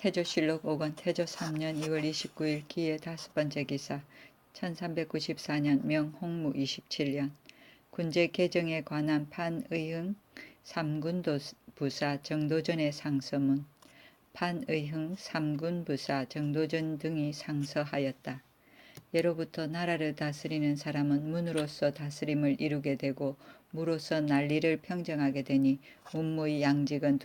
태조실록 5권 태조 3년 2월 29일 기의 5번째 기사 1394년 명 홍무 27년 군제 개정에 관한 판의흥 삼군도 부사 정도전의 상서문 판의흥 삼군부사 정도전 등이 상서하였다. 예로부터 나라를 다스리는 사람은 문으로서 다스림을 이루게 되고 무로서 난리를 평정하게 되니 문무의 양직은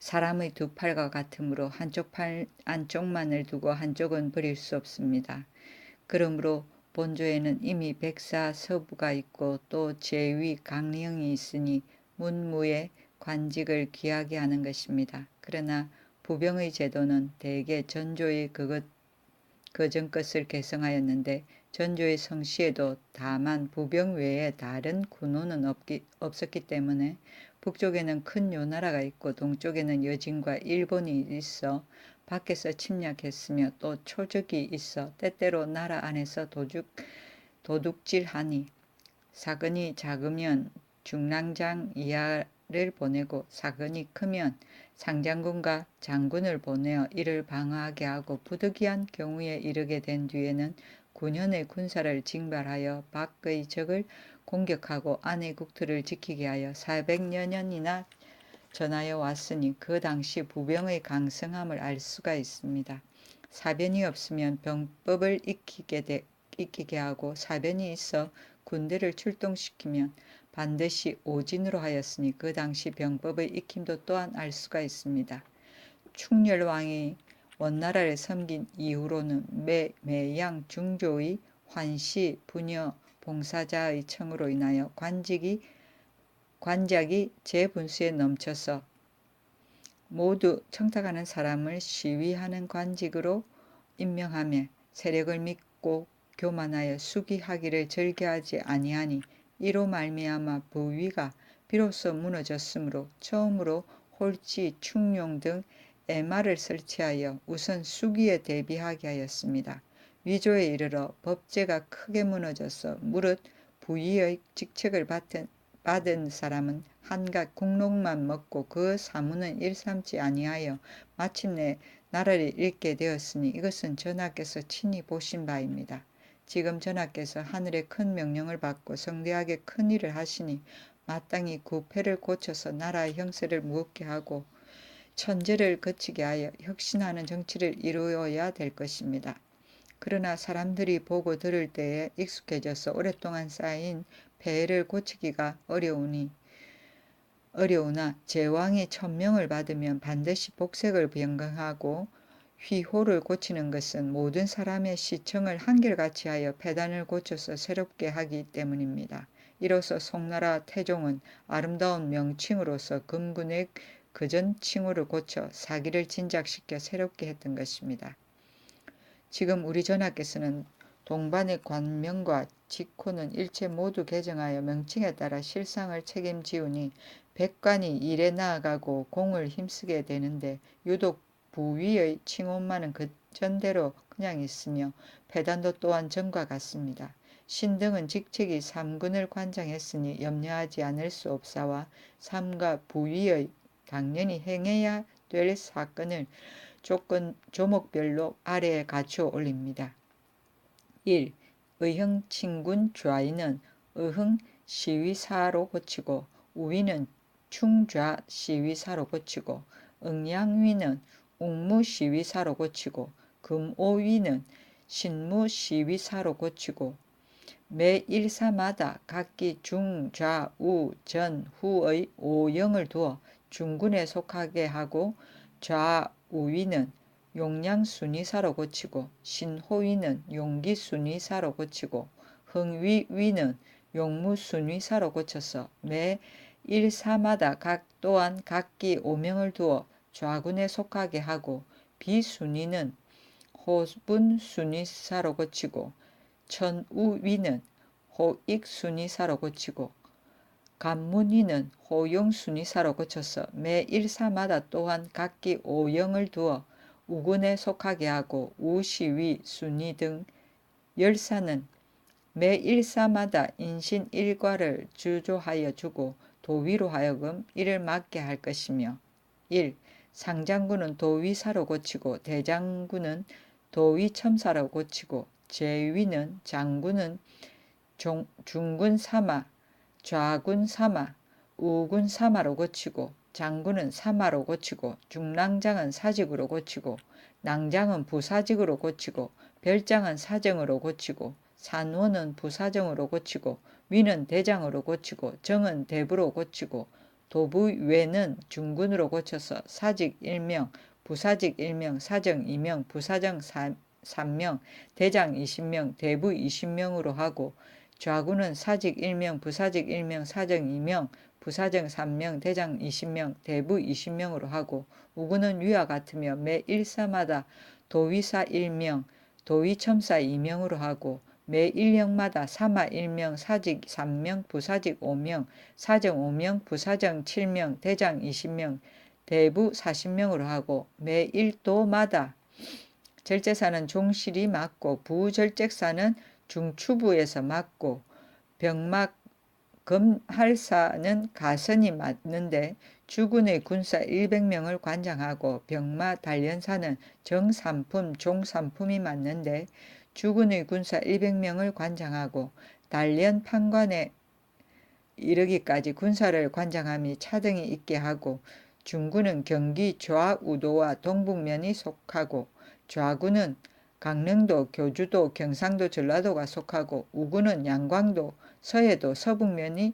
사람의 두 팔과 같으므로 한쪽 팔 안쪽만을 두고 한쪽은 버릴 수 없습니다. 그러므로 본조에는 이미 백사 서부가 있고 또 제위 강령이 있으니 문무의 관직을 귀하게 하는 것입니다. 그러나 부병의 제도는 대개 전조의 그전 것을 개성하였는데 전조의 성시에도 다만 부병 외에 다른 군호는 없었기 때문에 북쪽에는 큰 요나라가 있고 동쪽에는 여진과 일본이 있어 밖에서 침략했으며 또 초적이 있어 때때로 나라 안에서 도둑질하니 사건이 작으면 중랑장 이하를 보내고 사건이 크면 상장군과 장군을 보내어 이를 방어하게 하고 부득이한 경우에 이르게 된 뒤에는 9년의 군사를 징발하여 밖의 적을 공격하고 안의 국토를 지키게 하여 400여 년이나 전하여 왔으니 그 당시 부병의 강성함을 알 수가 있습니다. 사변이 없으면 병법을 익히게 하고 사변이 있어 군대를 출동시키면 반드시 오진으로 하였으니 그 당시 병법의 익힘도 또한 알 수가 있습니다. 충렬왕이 원나라를 섬긴 이후로는 매양 중조의 환시, 부녀, 봉사자의 청으로 인하여 관작이 재분수에 넘쳐서 모두 청탁하는 사람을 시위하는 관직으로 임명하며 세력을 믿고 교만하여 수기하기를 절개하지 아니하니 이로 말미암아 부위가 비로소 무너졌으므로 처음으로 홀지, 충룡 등 애마를 설치하여 우선 수기에 대비하게 하였습니다. 위조에 이르러 법제가 크게 무너져서 무릇 부위의 직책을 받은 사람은 한갓 국록만 먹고 그 사무는 일삼지 아니하여 마침내 나라를 잃게 되었으니 이것은 전하께서 친히 보신 바입니다. 지금 전하께서 하늘의 큰 명령을 받고 성대하게 큰 일을 하시니 마땅히 구패를 고쳐서 나라의 형세를 무겁게 하고 천재를 거치게 하여 혁신하는 정치를 이루어야 될 것입니다. 그러나 사람들이 보고 들을 때에 익숙해져서 오랫동안 쌓인 폐해를 고치기가 어려우나 제왕이 천명을 받으면 반드시 복색을 변경하고 휘호를 고치는 것은 모든 사람의 시청을 한결같이 하여 폐단을 고쳐서 새롭게 하기 때문입니다. 이로써 송나라 태종은 아름다운 명칭으로서 금군의 그전 칭호를 고쳐 사기를 진작시켜 새롭게 했던 것입니다. 지금 우리 전하께서는 동반의 관명과 직호는 일체 모두 개정하여 명칭에 따라 실상을 책임지우니 백관이 일에 나아가고 공을 힘쓰게 되는데 유독 부위의 칭호만은 그전대로 그냥 있으며 폐단도 또한 전과 같습니다. 신등은 직책이 삼군을 관장했으니 염려하지 않을 수 없사와 삼가 부위의 당연히 행해야 될 사건을 조목별로 아래에 갖추어 올립니다. 1. 의흥 친군 좌위는 의흥 시위사로 고치고 우위는 충좌 시위사로 고치고 응양위는 웅무 시위사로 고치고 금오위는 신무 시위사로 고치고 매 일사마다 각기 중, 좌, 우, 전, 후의 오영을 두어 중군에 속하게 하고 좌우위는 용량순위사로 고치고 신호위는 용기순위사로 고치고 흥위위는 용무순위사로 고쳐서 매 일사마다 또한 각기 오명을 두어 좌군에 속하게 하고 비순위는 호분순위사로 고치고 천우위는 호익순위사로 고치고 간문위는 호용순위사로 고쳐서 매 일사마다 또한 각기 오영을 두어 우군에 속하게 하고 우시위, 순위 등 열사는 매 일사마다 인신 일과를 주조하여 주고 도위로 하여금 이를 맡게 할 것이며 1. 상장군은 도위사로 고치고 대장군은 도위첨사로 고치고 제위는 장군은 중군 사마, 좌군 사마, 우군 사마로 고치고 장군은 사마로 고치고 중랑장은 사직으로 고치고 낭장은 부사직으로 고치고 별장은 사정으로 고치고 산원은 부사정으로 고치고 위는 대장으로 고치고 정은 대부로 고치고 도부외는 중군으로 고쳐서 사직 1명, 부사직 1명, 사정 2명, 부사정 3명, 대장 20명, 대부 20명으로 하고 좌군은 사직 1명, 부사직 1명, 사정 2명, 부사정 3명, 대장 20명, 대부 20명으로 하고 우군은 위와 같으며 매 일사마다 도위사 1명, 도위첨사 2명으로 하고 매 일령마다 사마 1명, 사직 3명, 부사직 5명, 사정 5명, 부사정 7명, 대장 20명, 대부 40명으로 하고 매 일도마다 절제사는 종실이 맡고 부절제사는 중추부에서 맡고 병막 검할사는 가선이 맡는데 주군의 군사 100명을 관장하고 병마 단련사는 정삼품, 종삼품이 맡는데 주군의 군사 100명을 관장하고 단련 판관에 이르기까지 군사를 관장함이 차등이 있게 하고 중군은 경기 좌우도와 동북면이 속하고 좌군은 강릉도, 교주도, 경상도, 전라도가 속하고 우군은 양광도, 서해도, 서북면이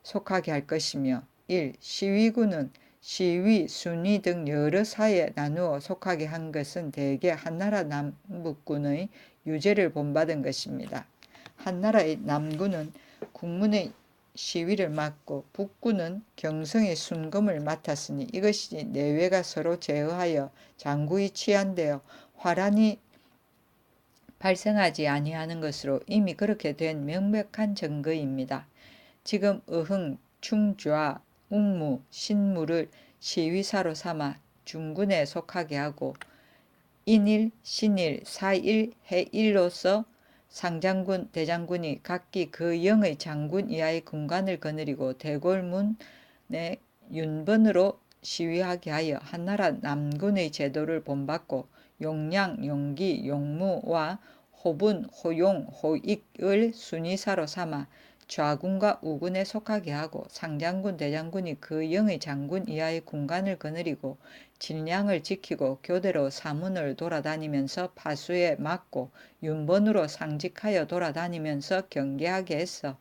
속하게 할 것이며 1. 시위군은 시위, 순위 등 여러 사에 나누어 속하게 한 것은 대개 한나라 남북군의 유죄를 본받은 것입니다. 한나라의 남군은 국문의 시위를 맡고 북군은 경성의 순검을 맡았으니 이것이 내외가 서로 제어하여 장구히 치안되어 화란이 발생하지 아니하는 것으로 이미 그렇게 된 명백한 증거입니다. 지금 의흥, 충좌, 웅무, 신무를 시위사로 삼아 중군에 속하게 하고 인일, 신일, 사일, 해일로서 상장군, 대장군이 각기 그 영의 장군 이하의 군관을 거느리고 대궐문의 윤번으로 시위하게 하여 한나라 남군의 제도를 본받고 용량, 용기, 용무와 호분, 호용, 호익을 순위사로 삼아 좌군과 우군에 속하게 하고 상장군, 대장군이 그 영의 장군 이하의 군관을 거느리고 질량을 지키고 교대로 사문을 돌아다니면서 파수에 맞고 윤번으로 상직하여 돌아다니면서 경계하게 했어.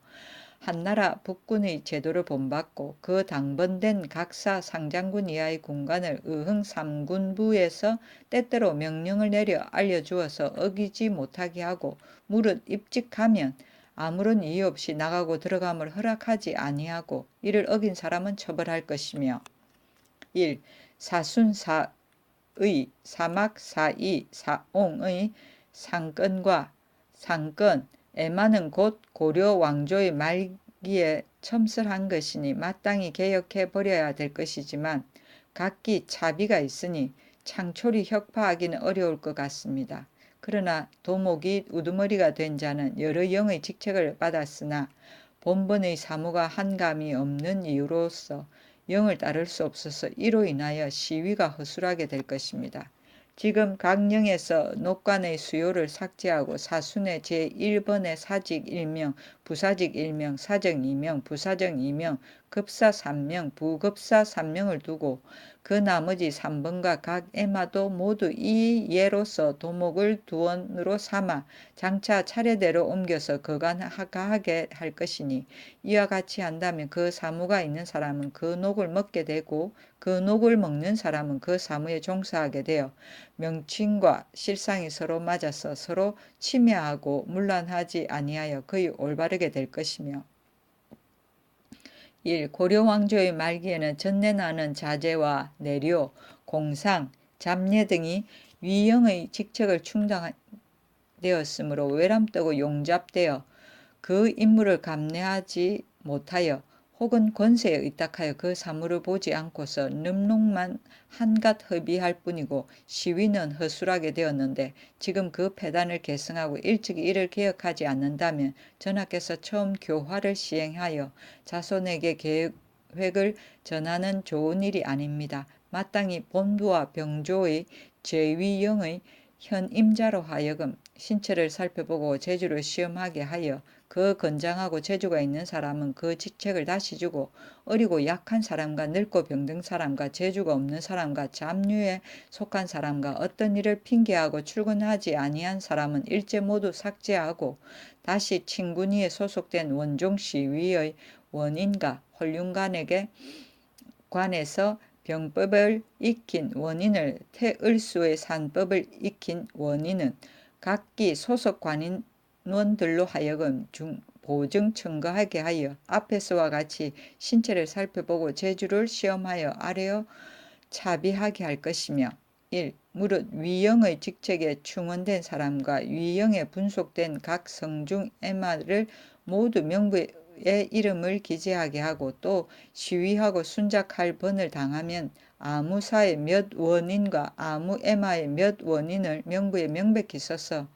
한나라 북군의 제도를 본받고 그 당번된 각사 상장군 이하의 군관을 의흥 삼군부에서 때때로 명령을 내려 알려주어서 어기지 못하게 하고 무릇 입직하면 아무런 이유 없이 나가고 들어감을 허락하지 아니하고 이를 어긴 사람은 처벌할 것이며 1. 사순사의 사막 사이 사옹의 상건과 상건 에마는 곧 고려 왕조의 말기에 첨설한 것이니 마땅히 개혁해 버려야 될 것이지만 각기 차비가 있으니 창초리 혁파하기는 어려울 것 같습니다. 그러나 도목이 우두머리가 된 자는 여러 영의 직책을 받았으나 본번의 사무가 한감이 없는 이유로서 영을 따를 수 없어서 이로 인하여 시위가 허술하게 될 것입니다. 지금 각 영에서 녹관의 수요를 삭제하고 사순의 제1번의 사직 1명, 부사직 1명, 사정 2명, 부사정 2명, 급사 3명, 부급사 3명을 두고 그 나머지 3번과 각 에마도 모두 이 예로서 도목을 두원으로 삼아 장차 차례대로 옮겨서 거간하게 할 것이니 이와 같이 한다면 그 사무가 있는 사람은 그 녹을 먹게 되고 그 녹을 먹는 사람은 그 사무에 종사하게 되어 명칭과 실상이 서로 맞아서 서로 침해하고 문란하지 아니하여 거의 올바르게 될 것이며 1. 고려 왕조의 말기에는 전내나는 자제와 내료, 공상, 잡례 등이 위영의 직책을 충당되었으므로 외람되고 용잡되어 그 임무를 감내하지 못하여 혹은 권세에 의탁하여 그 사무를 보지 않고서 늠록만 한갓 허비할 뿐이고 시위는 허술하게 되었는데 지금 그 폐단을 계승하고 일찍이 이를 개혁하지 않는다면 전하께서 처음 교화를 시행하여 자손에게 계획을 전하는 좋은 일이 아닙니다. 마땅히 본부와 병조의 제위영의 현 임자로 하여금 신체를 살펴보고 재주를 시험하게 하여 그 건장하고 재주가 있는 사람은 그 직책을 다시 주고 어리고 약한 사람과 늙고 병든 사람과 재주가 없는 사람과 잡류에 속한 사람과 어떤 일을 핑계하고 출근하지 아니한 사람은 일제 모두 삭제하고 다시 친군위에 소속된 원종 시위의 원인과 홀륜관에게 관해서 병법을 익힌 원인을 태을수의 산법을 익힌 원인은 각기 소속 관인원들로 하여금 보증 청구하게 하여 앞에서와 같이 신체를 살펴보고 재주를 시험하여 아래어 차비하게 할 것이며 1. 무릇 위영의 직책에 충원된 사람과 위영에 분속된 각 성중 에마를 모두 명부의 이름을 기재하게 하고 또 시위하고 순작할 번을 당하면 아무사의 몇 원인과 아무 에마의 몇 원인을 명부에 명백히 써서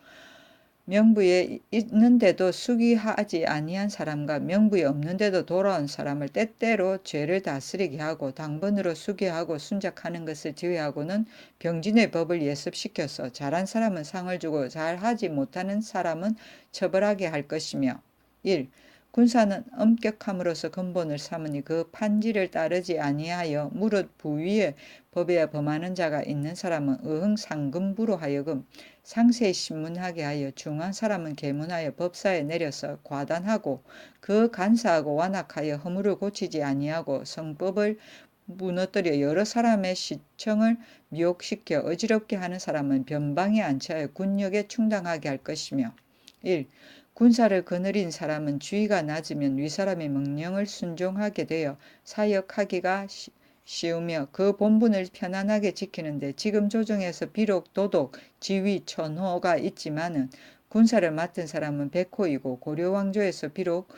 명부에 있는데도 수기하지 아니한 사람과 명부에 없는데도 돌아온 사람을 때때로 죄를 다스리게 하고 당번으로 수기하고 순작하는 것을 제외하고는 병진의 법을 예습시켜서 잘한 사람은 상을 주고 잘하지 못하는 사람은 처벌하게 할 것이며 1. 군사는 엄격함으로써 근본을 삼으니 그 판지를 따르지 아니하여 무릇 부위의 법에 범하는 자가 있는 사람은 의흥상금부로 하여금 상세히 신문하게 하여 중한 사람은 계문하여 법사에 내려서 과단하고 그 간사하고 완악하여 허물을 고치지 아니하고 성법을 무너뜨려 여러 사람의 시청을 미혹시켜 어지럽게 하는 사람은 변방에 안치하여 군역에 충당하게 할 것이며 1. 군사를 거느린 사람은 주의가 낮으면 윗사람의 명령을 순종하게 되어 사역하기가 쉬우며 그 본분을 편안하게 지키는데 지금 조정에서 비록 도독, 지위, 천호가 있지만은 군사를 맡은 사람은 백호이고 고려왕조에서 비록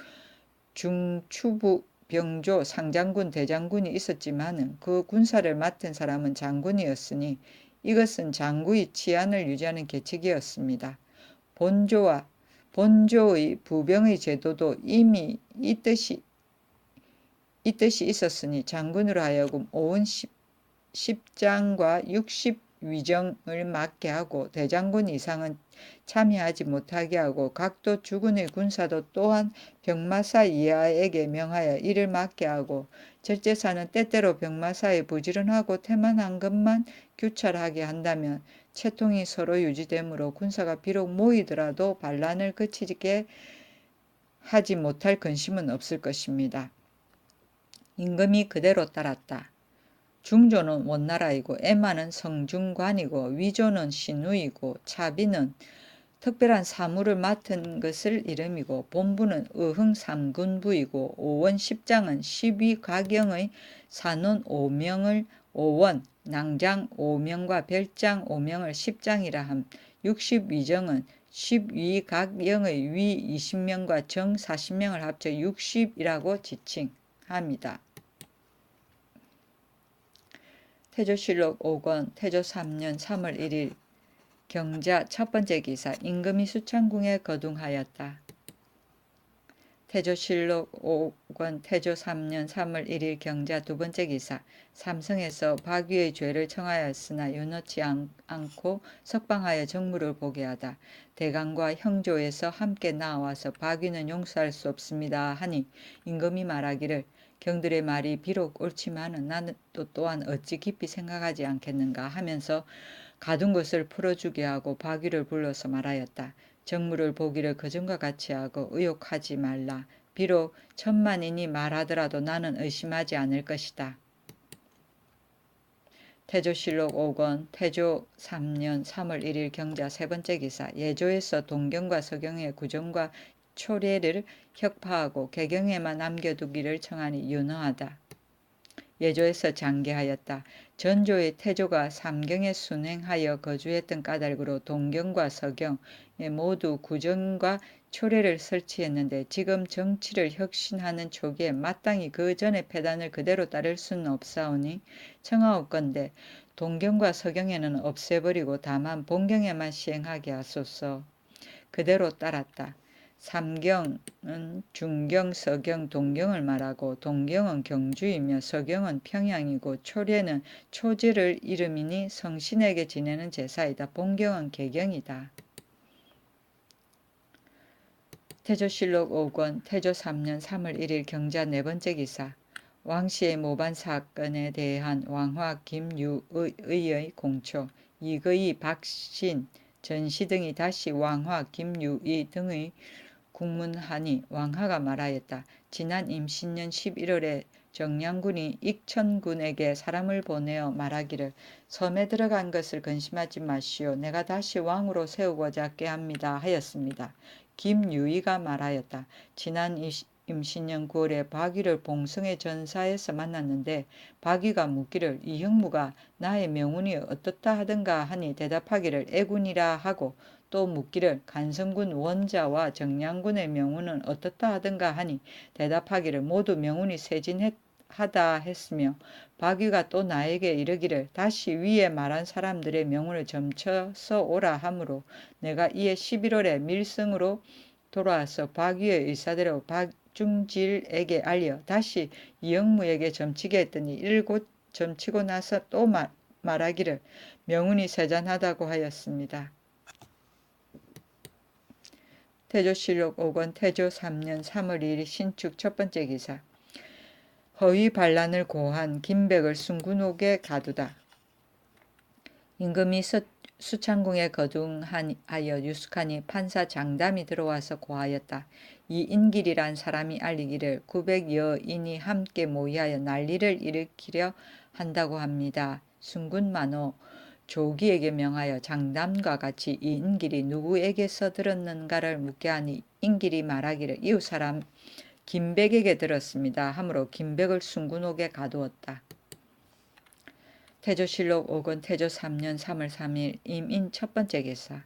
중추부, 병조, 상장군, 대장군이 있었지만은 그 군사를 맡은 사람은 장군이었으니 이것은 장구의 치안을 유지하는 계책이었습니다. 본조의 부병의 제도도 이미 이 뜻이 있었으니 장군으로 하여금 5원 10장과 60위정을 맡게 하고 대장군 이상은 참여하지 못하게 하고 각도 주군의 군사도 또한 병마사 이하에게 명하여 이를 맡게 하고 절제사는 때때로 병마사에 부지런하고 태만한 것만 규찰하게 한다면 채통이 서로 유지되므로 군사가 비록 모이더라도 반란을 그치게 하지 못할 근심은 없을 것입니다. 임금이 그대로 따랐다. 중조는 원나라이고 에마는 성중관이고 위조는 신우이고 차비는 특별한 사무를 맡은 것을 이름이고 본부는 의흥삼군부이고 5원 10장은 12가경의 산원 5명을 5원, 낭장 5명과 별장 5명을 10장이라 함. 60위정은 12가경의 위 20명과 정 40명을 합쳐 60이라고 지칭합니다. 태조실록 5권 태조 3년 3월 1일 경자 첫 번째 기사 임금이 수창궁에 거둥하였다. 태조실록 5권 태조 3년 3월 1일 경자 두 번째 기사 삼성에서 박위의 죄를 청하였으나 윤호치 않고 석방하여 정무를 보게 하다. 대강과 형조에서 함께 나와서 박위는 용서할 수 없습니다 하니 임금이 말하기를 경들의 말이 비록 옳지만은 나는 또한 어찌 깊이 생각하지 않겠는가 하면서 가둔 것을 풀어주게 하고 박위를 불러서 말하였다. 정무를 보기를 그전과 같이 하고 의혹하지 말라. 비록 천만인이 말하더라도 나는 의심하지 않을 것이다. 태조실록 5권 태조 3년 3월 1일 경자 세 번째 기사 예조에서 동경과 서경의 구정과 초례를 혁파하고 개경에만 남겨두기를 청하니 윤허하다. 예조에서 장계하였다. 전조의 태조가 삼경에 순행하여 거주했던 까닭으로 동경과 서경에 모두 구정과 초례를 설치했는데 지금 정치를 혁신하는 초기에 마땅히 그 전의 패단을 그대로 따를 수는 없사오니 청하옵건대 동경과 서경에는 없애버리고 다만 본경에만 시행하게 하소서. 그대로 따랐다. 삼경은 중경, 서경, 동경을 말하고 동경은 경주이며 서경은 평양이고 초례는 초제를 이름이니 성신에게 지내는 제사이다. 본경은 개경이다. 태조실록 5권 태조 3년 3월 1일 경자 네 번째 기사. 왕씨의 모반 사건에 대한 왕화 김유의의 공초. 이거의 박신, 전시 등이 다시 왕화 김유의 등의 국문하니 왕하가 말하였다. 지난 임신년 11월에 정량군이 익천군에게 사람을 보내어 말하기를 섬에 들어간 것을 근심하지 마시오. 내가 다시 왕으로 세우고자 꾀합니다 하였습니다. 김유의가 말하였다. 지난 임신년 9월에 박위를 봉성의 전사에서 만났는데 박위가 묻기를 이 형무가 나의 명운이 어떻다 하던가 하니 대답하기를 애군이라 하고 또 묻기를 간성군 원자와 정량군의 명운은 어떻다 하던가 하니 대답하기를 모두 명운이 세진하다 했으며 박위가 또 나에게 이르기를 다시 위에 말한 사람들의 명운을 점쳐서 오라 하므로 내가 이에 11월에 밀성으로 돌아와서 박위의 의사대로 박중질에게 알려 다시 이영무에게 점치게 했더니 일곱 점치고 나서 또 말하기를 명운이 세잔하다고 하였습니다. 태조실록 5권 태조 3년 3월 2일 신축 첫 번째 기사. 허위 반란을 고한 김백을 순군옥에 가두다. 임금이 수창궁에 거둥하여 유숙하니 판사 장담이 들어와서 고하였다. 이 인길이란 사람이 알리기를 900여인이 함께 모이하여 난리를 일으키려 한다고 합니다. 순군만호 조기에게 명하여 장담과 같이 이 인길이 누구에게서 들었는가를 묻게 하니 인길이 말하기를 이웃 사람 김백에게 들었습니다. 하므로 김백을 순군옥에 가두었다. 태조실록 5권 태조 3년 3월 3일 임인 첫 번째 기사.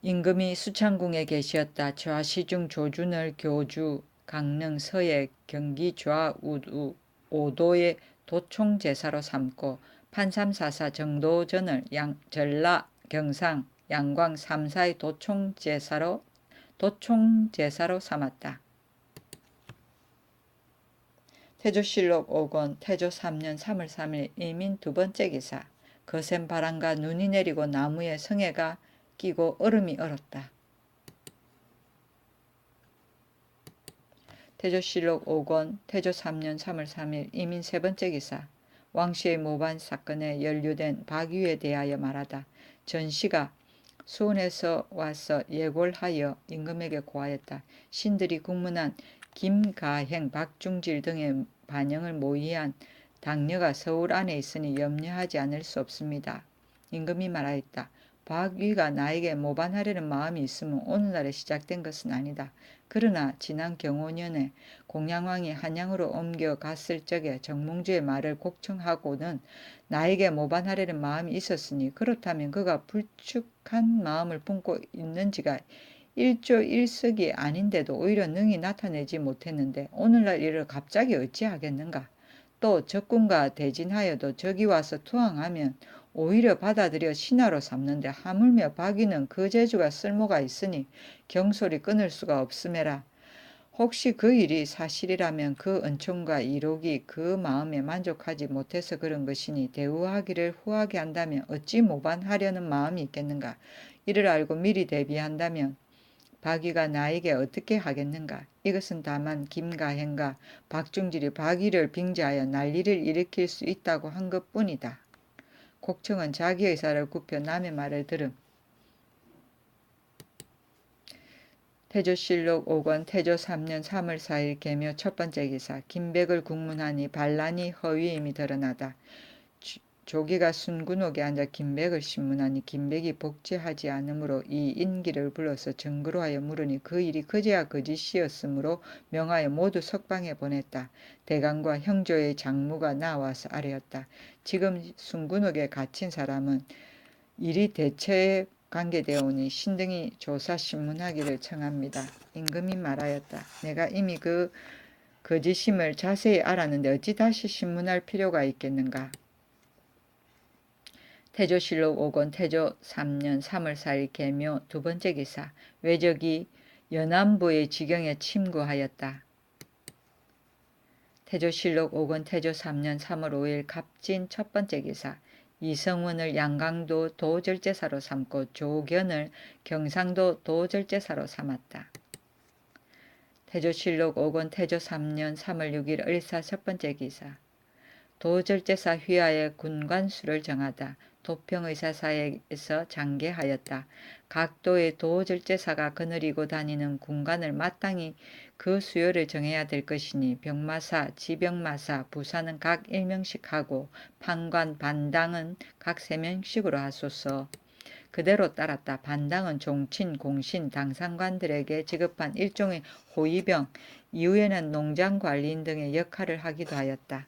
임금이 수창궁에 계시었다. 좌시중 조준을 교주, 강릉, 서해, 경기 좌우도 5도의 도총제사로 삼고 판삼사사 정도전을 전라, 경상, 양광 3사의 도총제사로 삼았다. 태조실록 5권 태조 3년 3월 3일 임인 두 번째 기사. 거센 바람과 눈이 내리고 나무에 성에가 끼고 얼음이 얼었다. 태조실록 5권 태조 3년 3월 3일 임인 세 번째 기사. 왕씨의 모반 사건에 연루된 박위에 대하여 말하다. 전씨가 수원에서 와서 예골하여 임금에게 고하였다. 신들이 국문한 김가행, 박중질 등의 반영을 모의한 당녀가 서울 안에 있으니 염려하지 않을 수 없습니다. 임금이 말하였다. 박위가 나에게 모반하려는 마음이 있으면 오늘날에 시작된 것은 아니다. 그러나 지난 경호년에 공양왕이 한양으로 옮겨갔을 적에 정몽주의 말을 곡청하고는 나에게 모반하려는 마음이 있었으니 그렇다면 그가 불축한 마음을 품고 있는지가 일조일석이 아닌데도 오히려 능히 나타내지 못했는데 오늘날 이를 갑자기 어찌하겠는가. 또 적군과 대진하여도 적이 와서 투항하면 오히려 받아들여 신하로 삼는데 하물며 박위는 그 재주가 쓸모가 있으니 경솔이 끊을 수가 없음에라. 혹시 그 일이 사실이라면 그 은총과 이록이 그 마음에 만족하지 못해서 그런 것이니 대우하기를 후하게 한다면 어찌 모반하려는 마음이 있겠는가. 이를 알고 미리 대비한다면 박위가 나에게 어떻게 하겠는가. 이것은 다만 김가행과 박중질이 박위를 빙자하여 난리를 일으킬 수 있다고 한 것뿐이다. 곡청은 자기 의사를 굽혀 남의 말을 들음. 태조실록 5권 태조 3년 3월 4일 계묘 첫 번째 기사. 김백을 국문하니 반란이 허위임이 드러나다. 조기가 순군옥에 앉아 김백을 신문하니 김백이 복제하지 않으므로 이 인기를 불러서 증거로 하여 물으니 그 일이 그제야 거짓이었으므로 명하여 모두 석방해 보냈다. 대감과 형조의 장무가 나와서 아뢰었다. 지금 순군옥에 갇힌 사람은 일이 대체에 관계되오니 신등이 조사 신문하기를 청합니다. 임금이 말하였다. 내가 이미 그 거짓임을 자세히 알았는데 어찌 다시 신문할 필요가 있겠는가. 태조실록 5권 태조 3년 3월 4일 계묘 두 번째 기사. 외적이 연안부의 지경에 침구하였다. 태조실록 5권 태조 3년 3월 5일 갑진 첫 번째 기사. 이성운을 양강도 도절제사로 삼고 조견을 경상도 도절제사로 삼았다. 태조실록 5권 태조 3년 3월 6일 을사 첫 번째 기사. 도절제사 휘하의 군관수를 정하다. 도평의사사에서 장계하였다. 각 도의 도절제사가 거느리고 다니는 군관을 마땅히 그 수요를 정해야 될 것이니 병마사, 지병마사, 부사는 각 1명씩 하고 판관, 반당은 각 3명씩으로 하소서. 그대로 따랐다. 반당은 종친, 공신, 당상관들에게 지급한 일종의 호위병, 이후에는 농장관리인 등의 역할을 하기도 하였다.